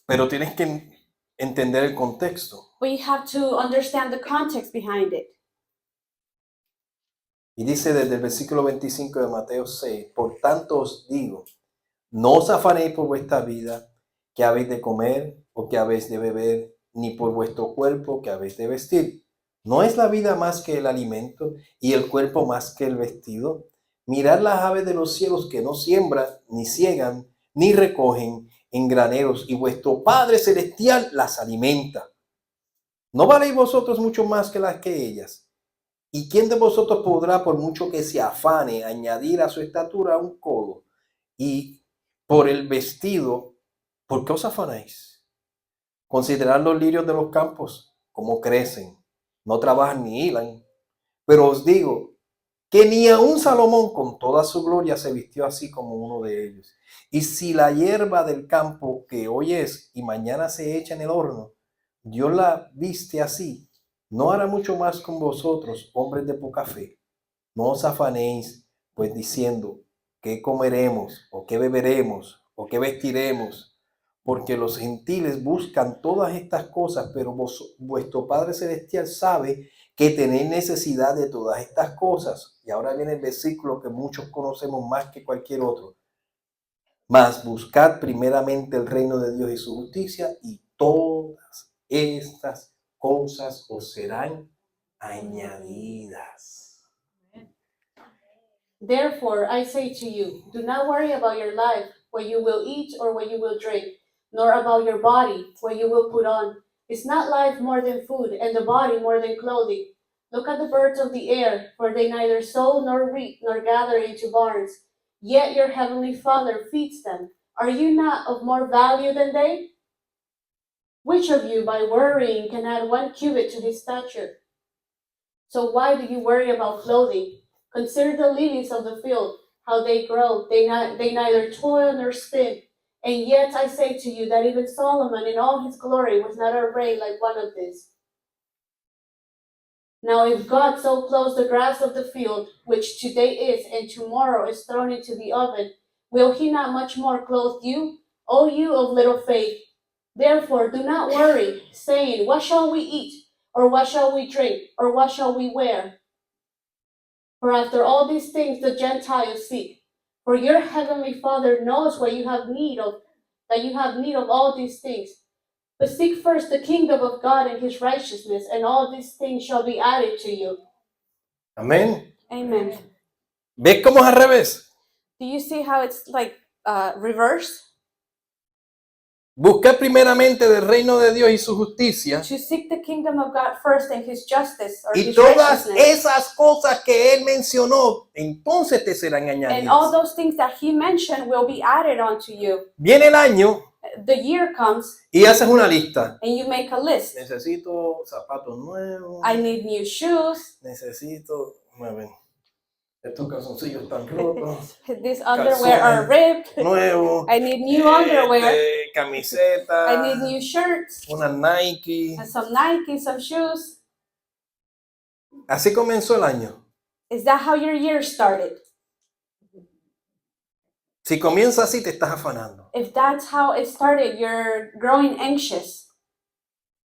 pero tienes que entender el contexto. but you have to understand the context behind it. Y dice desde el versículo 25 de Mateo 6, por tanto os digo, no os afanéis por vuestra vida, que habéis de comer o que habéis de beber, ni por vuestro cuerpo que habéis de vestir. ¿No es la vida más que el alimento y el cuerpo más que el vestido? Mirad las aves de los cielos que no siembran, ni ciegan, ni recogen en graneros, y vuestro Padre Celestial las alimenta. ¿No valéis vosotros mucho más que las que ellas? ¿Y quién de vosotros podrá, por mucho que se afane, añadir a su estatura un codo? Y por el vestido, ¿por qué os afanáis? Considerad los lirios de los campos, cómo crecen, no trabajan ni hilan. Pero os digo que ni aun Salomón con toda su gloria se vistió así como uno de ellos. Y si la hierba del campo que hoy es y mañana se echa en el horno, Dios la viste así, ¿no hará mucho más con vosotros, hombres de poca fe? No os afanéis, pues diciendo, ¿qué comeremos, o qué beberemos, o qué vestiremos? Porque los gentiles buscan todas estas cosas, pero vuestro Padre Celestial sabe que tenéis necesidad de todas estas cosas. Y ahora viene el versículo que muchos conocemos más que cualquier otro. Mas buscad primeramente el reino de Dios y su justicia, y todas estas cosas os serán añadidas. Therefore, I say to you, do not worry about your life, what you will eat or what you will drink, nor about your body, what you will put on. Is not life more than food, and the body more than clothing? Look at the birds of the air, for they neither sow nor reap nor gather into barns, yet your heavenly Father feeds them. Are you not of more value than they? Which of you, by worrying, can add 1 cubit to his stature? So why do you worry about clothing? Consider the lilies of the field, how they grow. They neither toil nor spin. And yet I say to you that even Solomon in all his glory was not arrayed like one of these. Now if God so clothes the grass of the field, which today is and tomorrow is thrown into the oven, will he not much more clothe you, O you of little faith? Therefore do not worry, saying, what shall we eat? Or what shall we drink? Or what shall we wear? For after all these things the Gentiles seek. For your heavenly Father knows what you have need of, that you have need of all these things. But seek first the kingdom of God and his righteousness, and all these things shall be added to you. Amén. Amen. ¿Ves cómo es al revés? Do you see how it's like reverse? Buscar primeramente del reino de Dios y su justicia, To seek the kingdom of God first and his justice or y his todas righteousness. esas cosas que él mencionó, entonces te serán And all añadidas. those things that he mentioned will be added onto you. Viene el año The year comes y haces una lista. and you make a list. Necesito zapatos nuevos. I need new shoes. Necesito, mueven, estos calzoncillos están rotos. These underwear are ripped. Nuevo. I need new underwear. Camiseta. I need new shirts. Una Nike. And some Nike, some shoes. Así comenzó el año. Is that how your year started? Si comienza así, te estás afanando. If that's how it started, you're growing anxious.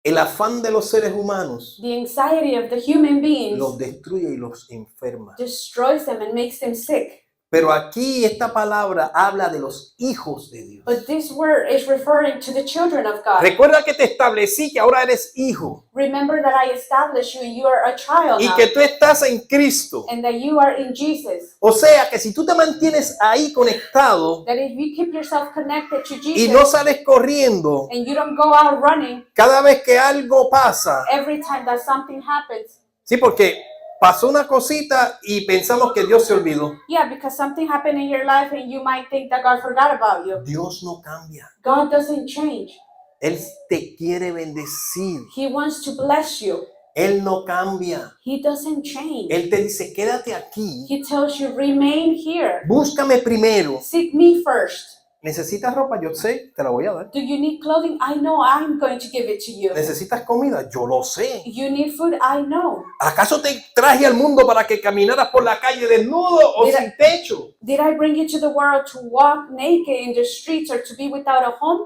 El afán de los seres humanos The anxiety of the human beings los destruye y los enferma. destroys them and makes them sick. Pero aquí esta palabra habla de los hijos de Dios. But this word is referring to the children of God. Recuerda que te establecí que ahora eres hijo Remember that I established you and you are a child y now, que tú estás en Cristo. and that you are in Jesus. O sea que si tú te mantienes ahí conectado That if you keep yourself connected to y no Jesus sales corriendo and you don't go out running cada vez que algo pasa, every time that something happens. sí, porque pasó una cosita y pensamos que Dios se olvidó. Yeah, because something happened in your life and you might think that God forgot about you. Dios no cambia. God doesn't change. Él te quiere bendecir. He wants to bless you. Él no cambia. He doesn't change. Él te dice, quédate aquí. He tells you, remain here. Búscame primero. Seek me first. ¿Necesitas ropa? Yo sé, te la voy a dar. Do you need clothing? I know I'm going to give it to you. ¿Necesitas comida? Yo lo sé. You need food? I know. ¿Acaso te traje al mundo para que caminaras por la calle desnudo o Mira. sin techo? Did I bring you to the world to walk naked in the streets or to be without a home?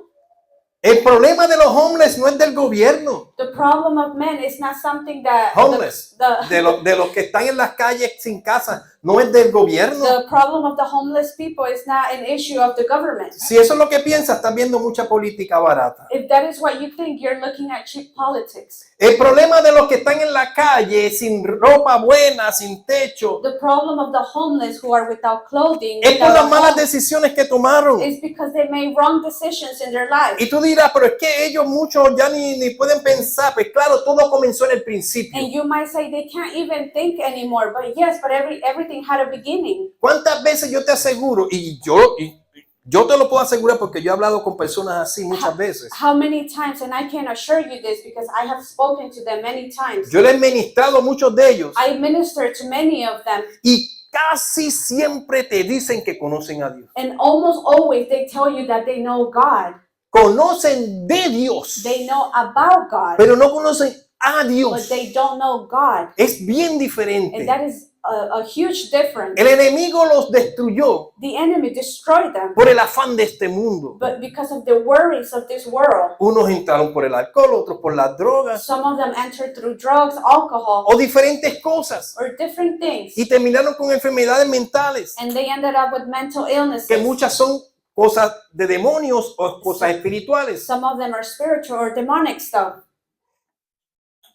El problema de los homeless no es del gobierno. The problem of men is not something that Homeless. the De los que están en las calles sin casa. No es del gobierno. the problem of the homeless people is not an issue of the government. Si eso es lo que piensas, estás viendo mucha política barata. If that is what you think, you're looking at cheap politics. El problema de los que están en la calle sin ropa buena, sin techo, The problem of the homeless who are without clothing, es por without las a malas home, decisiones que tomaron. is because they made wrong decisions in their life. Y tú dirás, pero es que ellos muchos ya ni pueden pensar. Pues claro, todo comenzó en el principio. And you might say they can't even think anymore, but yes, but everything had a beginning. ¿Cuántas veces yo te aseguro, y yo te lo puedo asegurar porque yo he hablado con personas así muchas veces? How many times, and I can assure you this because I have spoken to them many times. Yo les he ministrado a muchos de ellos I minister to many of them, y casi siempre te dicen que conocen a Dios. and almost always they tell you that they know God. Conocen de Dios, They know about God, pero no conocen a but Dios. they don't know God. Es bien diferente. And that is a huge difference. El enemigo los destruyó The enemy destroyed them, por el afán de este mundo. but because of the worries of this world, Unos entraron por el alcohol, otros por las drogas some of them entered through drugs, alcohol, o diferentes cosas or different things, y terminaron con enfermedades mentales, and they ended up with mental que illnesses. muchas son cosas de demonios o cosas espirituales. Some of them are spiritual or demonic stuff.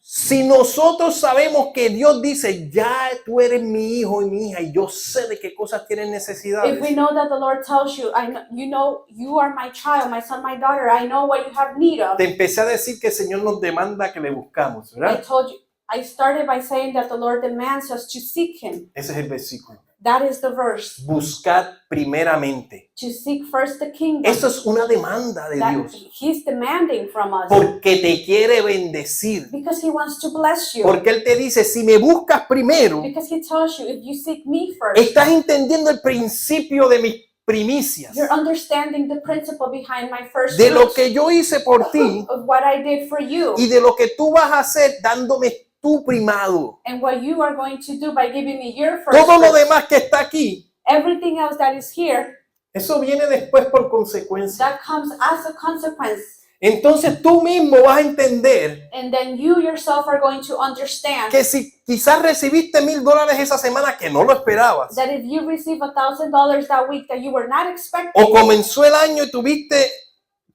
Si nosotros sabemos que Dios dice, ya tú eres mi hijo y mi hija y yo sé de qué cosas tienes If we necesidades, know that the Lord tells you, you know, you are my child, my son, my daughter, I know what you have need of. te empecé a decir que el Señor nos demanda que le buscamos, I ¿verdad? told you, I started by saying that the Lord demands us to seek Him. Ese es el versículo. That is the verse. Buscad primeramente. To seek first the kingdom. Eso es una demanda de That Dios. He's demanding from us. Porque te quiere bendecir. Because He wants to bless you. Porque Él te dice, si me buscas primero, Because He tells you, if you seek me first, estás entendiendo el principio de mis primicias. you're understanding the principle behind my first De lo fruits, que yo hice por ti of what I did for you, y de lo que tú vas a hacer dándome tu primado. and what you are going to do by giving me your first Todo lo fruits. demás que está aquí, Everything else that is here, eso viene después por consecuencia. that comes as a consequence. Entonces tú mismo vas a entender And then you yourself are going to understand que si quizás recibiste $1,000 esa semana que no lo esperabas, that if you receive $1,000 that week that you were not expecting, o comenzó el año y tuviste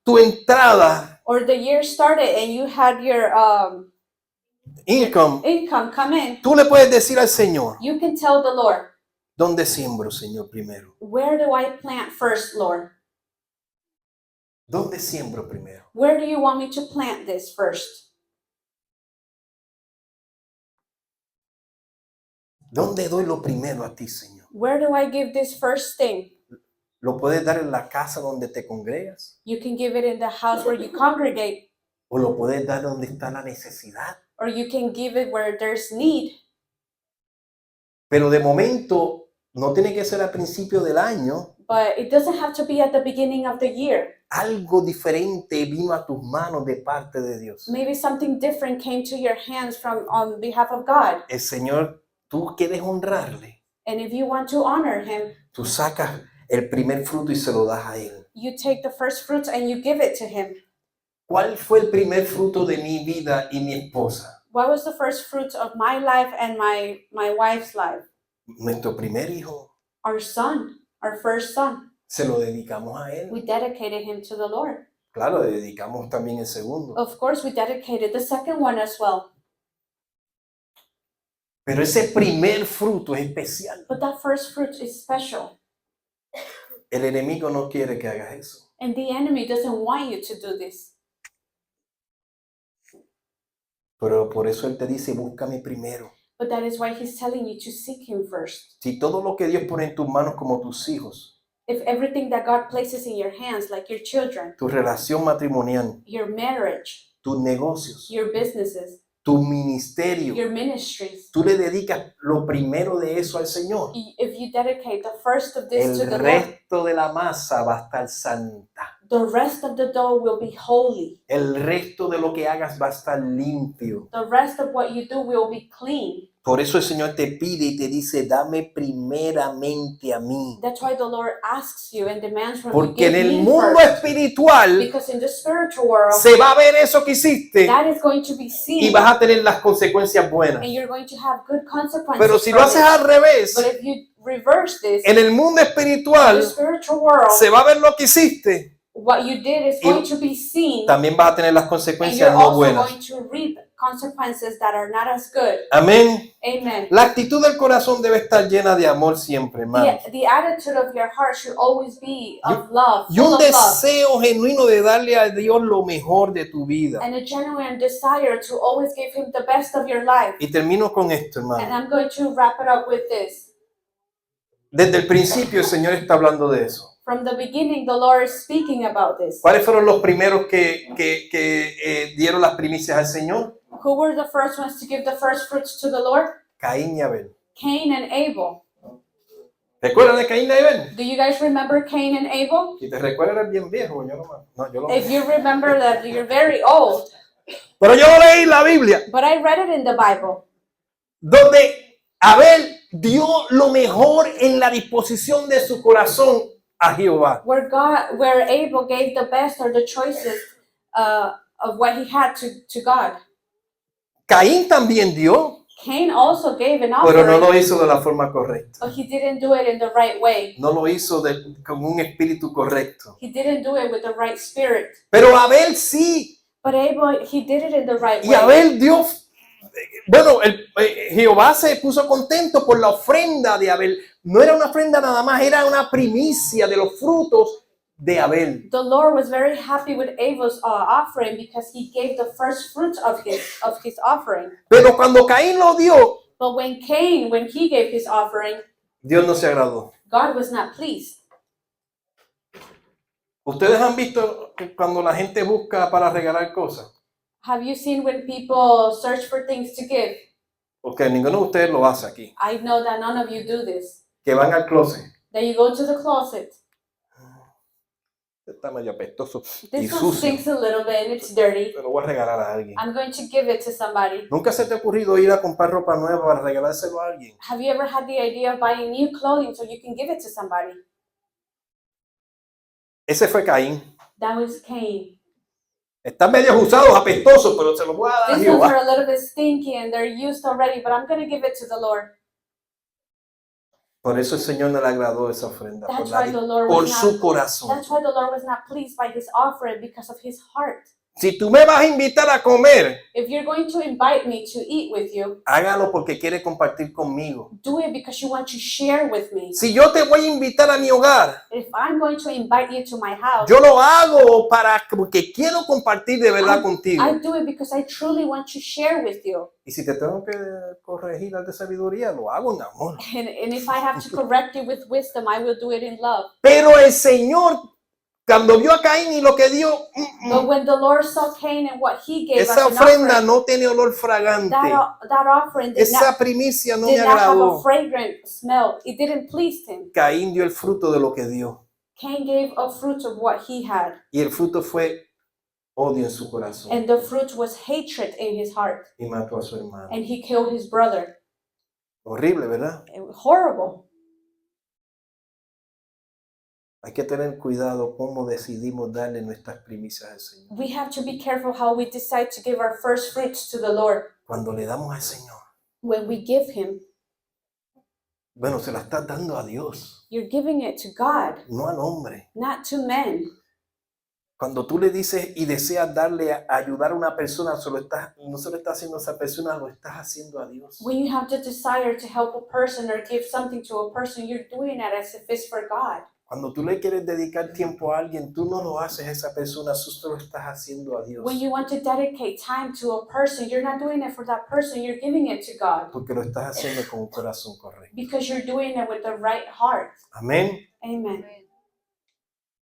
tu entrada, or the year started and you had your income, income come in, tú le puedes decir al Señor, you can tell the Lord, ¿dónde siembro, Señor, primero? where do I plant first, Lord? ¿Dónde siembro primero? Where do you want me to plant this first? ¿Dónde doy lo primero a ti, Señor? Where do I give this first thing? ¿Lo puedes dar en la casa donde te congregas? You can give it in the house where you congregate, ¿O lo puedes dar donde está la necesidad? or you can give it where there's need. Pero de momento no tiene que ser al principio del año. But it doesn't have to be at the beginning of the year. Algo diferente vino a tus manos de parte de Dios. Maybe something different came to your hands from on behalf of God. El Señor, tú quieres honrarle. And if you want to honor Him, Tú sacas el primer fruto y se lo das a Él. you take the first fruits and you give it to Him. ¿Cuál fue el primer fruto de mi vida y mi esposa? What was the first fruits of my life and my wife's life? Nuestro primer hijo, Our son, our first son, se lo dedicamos a Él. we dedicated him to the Lord. Claro, le dedicamos también el segundo. Of course, we dedicated the second one as well. Pero ese primer fruto es especial. But that first fruit is special. El enemigo no quiere que hagas eso. And the enemy doesn't want you to do this. Pero por eso Él te dice, búscame primero. But that is why he's telling you to seek him first. Si todo lo que Dios pone en tus manos como tus hijos, If everything that God places in your hands, like your children, tu relación matrimonial, your marriage, tus negocios, your businesses, tu ministerio, your ministries, tú le dedicas lo primero de eso al Señor, if you dedicate the first of this to el the Lord, resto de la masa va a estar santa. the rest of the dough will be holy. El resto de lo que hagas va a estar limpio. The rest of what you do will be clean. Por eso el Señor te pide y te dice, dame primeramente a mí. That's why the Lord asks you and demands from you, Porque en give el me mundo first. espiritual Because in the spiritual world, se va a ver eso que hiciste that is going to be y seen, vas a tener las consecuencias buenas. and you're going to have good consequences Pero si lo from haces it. al revés, But if you reverse this, en el mundo in the espiritual spiritual world, se va a ver lo que hiciste. what you did is Y going to be seen, También vas a tener las and consecuencias you're no also buenas. going to reap consequences that are not as good. Amén. Amen. La actitud del corazón debe estar llena de amor siempre, hermano. The attitude of your heart should always be of love, Y full un of love, deseo genuino de darle a Dios lo mejor de tu vida. and a genuine desire to always give him the best of your life. Y termino con esto, And hermano. I'm going to wrap it up with this. Desde el principio el Señor está hablando de eso. From the beginning, the Lord is speaking about this. ¿Cuáles fueron los primeros que dieron las primicias al Señor? Who were the first ones to give the first fruits to the Lord? Caín y Abel. Cain and Abel. ¿Recuerdan de Caín y Abel? Do you guys remember Cain and Abel? Si te recuerdas, eres bien viejo. Yo lo If you remember that, you're very old. Pero yo leí la Biblia But I read it in the Bible, donde Abel dio lo mejor en la disposición de su corazón a Jehová. where Abel gave the best or the choices of what he had to God. Caín también dio, Cain also gave an pero no lo offering, hizo de la forma correcta. but he didn't do it in the right way. No lo hizo con un espíritu correcto. He didn't do it with the right spirit. Pero Abel sí. But Abel, he did it in the right Y way. Abel dio, bueno, Jehová se puso contento por la ofrenda de Abel. No era una ofrenda nada más, era una primicia de los frutos de Abel. The Lord was very happy with Abel's offering because he gave the first fruits of his offering. Pero cuando Caín lo dio, But when he gave his offering, Dios no se agradó. God was not pleased. Ustedes han visto que cuando la gente busca para regalar cosas, Have you seen when people search for things to give? porque ninguno de ustedes lo hace aquí, I know that none of you do this. que van al closet. That you go to the closet. Está medio apestoso y This one sucio. stinks a little bit and it's dirty. Se lo voy a regalar a alguien. I'm going to give it to somebody. ¿Nunca se te ha ocurrido ir a comprar ropa nueva para regalárselo a alguien? Have you ever had the idea of buying new clothing so you can give it to somebody? Ese fue Caín. That was Cain. Están medio usados, apestosos, pero se los voy a dar a These ones Jehová. are a little bit stinky and they're used already, but I'm going to give it to the Lord. Por eso el Señor no le agradó esa ofrenda, That's why the Lord por was su not. corazón. That's why the Lord was not pleased by his offering because of his heart. Si tú me vas a invitar a comer, If you're going to invite me to eat with you, hágalo porque quiere compartir conmigo. do it because you want to share with me. Si yo te voy a invitar a mi hogar, If I'm going to invite you to my house, yo lo hago porque quiero compartir de verdad contigo. I do it because I truly want to share with you. Y si te tengo que corregir de sabiduría, lo hago en amor. And if I have to correct you with wisdom, I will do it in love. Pero el Señor, cuando vio a Caín y lo que dio, But when the Lord saw Cain and what he gave as esa an ofrenda offering, no tiene olor fragante. that offering did Esa not, primicia no did me not have a agradó. fragrant smell. It didn't please him. Caín dio el fruto de lo que dio. Cain gave a fruit of what he had, Y el fruto fue odio en su corazón. and the fruit was hatred in his heart, Y mató a su hermano. and he killed his brother. Horrible, ¿verdad? It was horrible. Hay que tener cuidado cómo decidimos darle nuestras primicias al Señor. We have to be careful how we decide to give our first fruits to the Lord. Cuando le damos al Señor, When we give him, Bueno, se la estás dando a Dios, You're giving it to God, no al hombre. not to men. Cuando tú le dices y deseas darle a ayudar a una persona, no se lo estás haciendo a esa persona, lo estás haciendo a Dios. When you have the desire to help a person or give something to a person, you're doing it as if it's for God. Cuando tú le quieres dedicar tiempo a alguien, tú no lo haces a esa persona, tú se lo estás haciendo a Dios. When you want to dedicate time to a person, you're not doing it for that person, you're giving it to God Porque lo estás haciendo con un corazón correcto. because you're doing it with the right heart. Amén. Amen.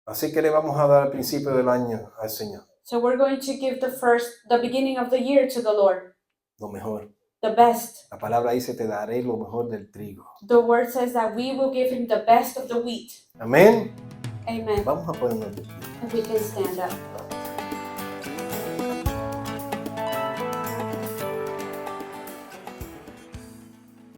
Así que le vamos a dar al principio del año al Señor So we're going to give the beginning of the year to the Lord, lo mejor. the best. La palabra dice, te daré lo mejor del trigo. The word says that we will give him the best of the wheat. Amén. Amen. Vamos a ponernos de pie. And we can stand up.